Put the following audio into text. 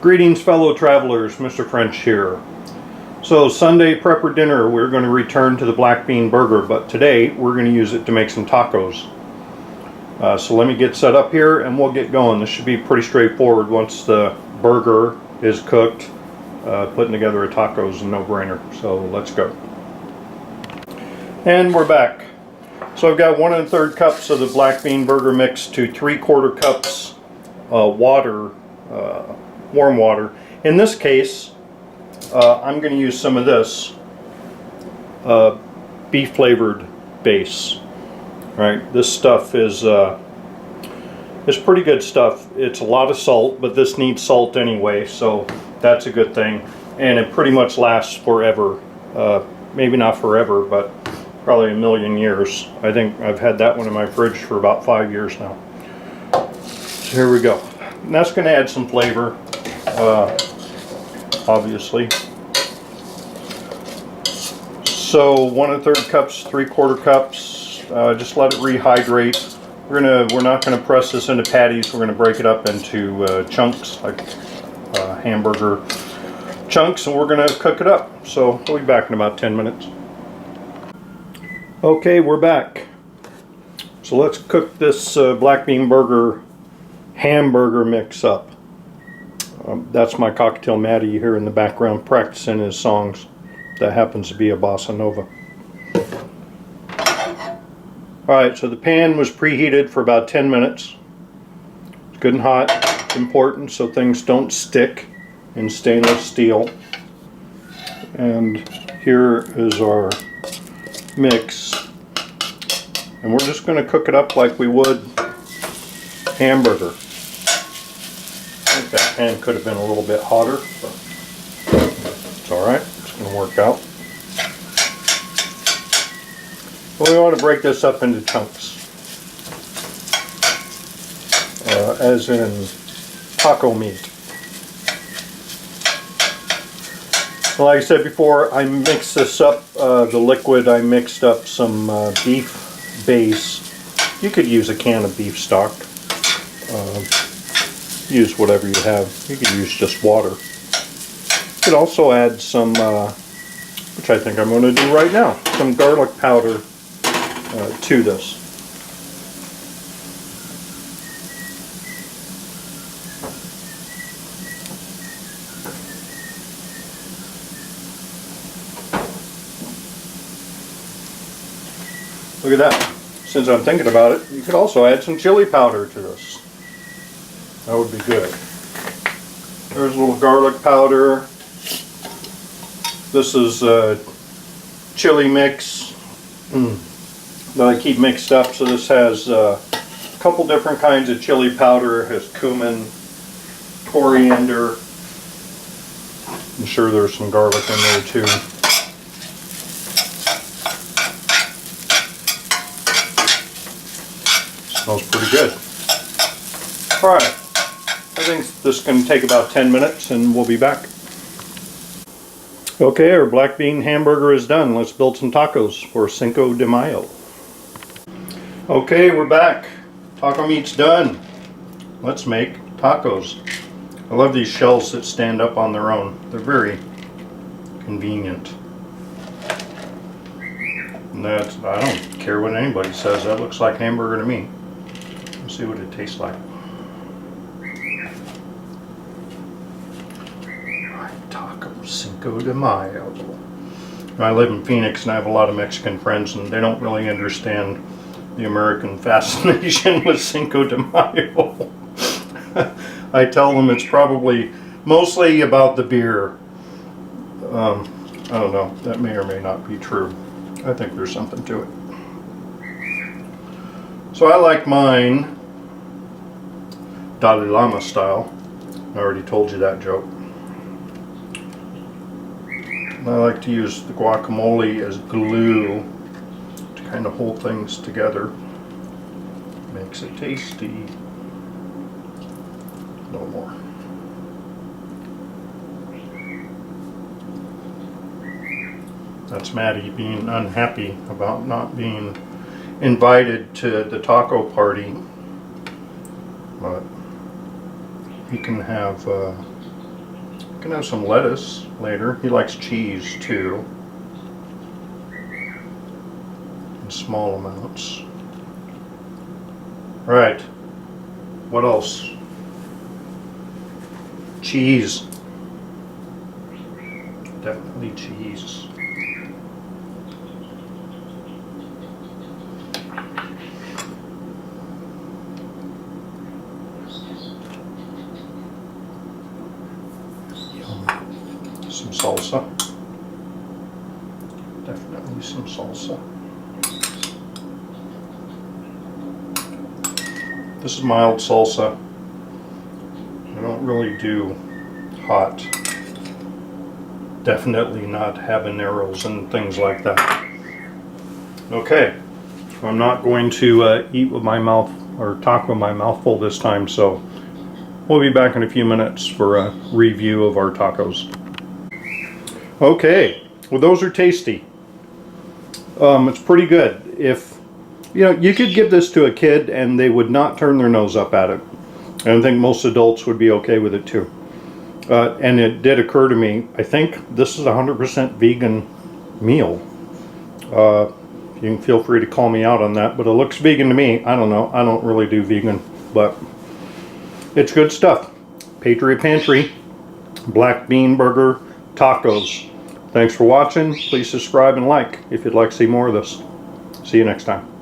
Greetings, fellow travelers. Mr. French here. So Sunday prepper dinner, we're going to return to the black bean burger, but today we're going to use it to make some tacos. So let me get set up here and we'll get going. This should be pretty straightforward. Once the burger is cooked, putting together a taco is a no-brainer. So let's go. And we're back. So I've got 1 1/3 cups of the black bean burger mix to 3/4 cups water, warm water. In this case, I'm going to use some of this beef flavored base. Right, this stuff is pretty good stuff. It's a lot of salt, but this needs salt anyway, so that's a good thing. And it pretty much lasts forever. Maybe not forever, but probably a million years. I think I've had that one in my fridge for about 5 years now. So here we go. And that's going to add some flavor, obviously. So 1 1/3 cups, 3/4 cups. Just let it rehydrate. We're not gonna press this into patties. We're gonna break it up into chunks, like hamburger chunks, and we're gonna cook it up. So we'll be back in about 10 minutes. Okay, we're back. So let's cook this black bean burger hamburger mix up. That's my cocktail Matty here in the background practicing his songs. That happens to be a bossa nova. Alright, so the pan was preheated for about 10 minutes. It's good and hot. It's important so things don't stick in stainless steel. And here is our mix. And we're just going to cook it up like we would hamburger. I think that pan could have been a little bit hotter, but it's alright. It's going to work out. We want to break this up into chunks, as in taco meat. Well, like I said before, I mixed this up, the liquid, I mixed up some beef base. You could use a can of beef stock. Use whatever you have. You could use just water. You could also add some, which I think I'm going to do right now, some garlic powder to this. Look at that. Since I'm thinking about it, you could also add some chili powder to this. That would be good. There's a little garlic powder. This is chili mix that I keep mixed up. So this has a couple different kinds of chili powder. It has cumin, coriander. I'm sure there's some garlic in there too. Smells pretty good. Alright, I think this is going to take about 10 minutes and we'll be back. Okay, our black bean hamburger is done. Let's build some tacos for Cinco de Mayo. Okay, we're back. Taco meat's done. Let's make tacos. I love these shells that stand up on their own. They're very convenient. And that's, I don't care what anybody says, that looks like hamburger to me. Let's see what it tastes like. Cinco de Mayo. I live in Phoenix and I have a lot of Mexican friends and they don't really understand the American fascination with Cinco de Mayo. I tell them it's probably mostly about the beer. I don't know, that may or may not be true. I think there's something to it. So I like mine Dalai Lama style. I already told you that joke. I like to use the guacamole as glue to kind of hold things together. Makes it tasty. No more. That's Maddie being unhappy about not being invited to the taco party. But he can have You can have some lettuce later. He likes cheese too. In small amounts. Right. What else? Cheese. Definitely cheese. Some salsa. Definitely some salsa. This is mild salsa. I don't really do hot. Definitely not habaneros and things like that. Okay, I'm not going to eat with my mouth or talk with my mouth full this time, so we'll be back in a few minutes for a review of our tacos. Okay, well, those are tasty. It's pretty good. If you know, you could give this to a kid and they would not turn their nose up at it. And I think most adults would be okay with it too. And it did occur to me, I think this is a 100% vegan meal. You can feel free to call me out on that, but it looks vegan to me. I don't know. I don't really do vegan, but it's good stuff. Patriot Pantry, black bean burger, tacos. Thanks for watching. Please subscribe and like if you'd like to see more of this. See you next time.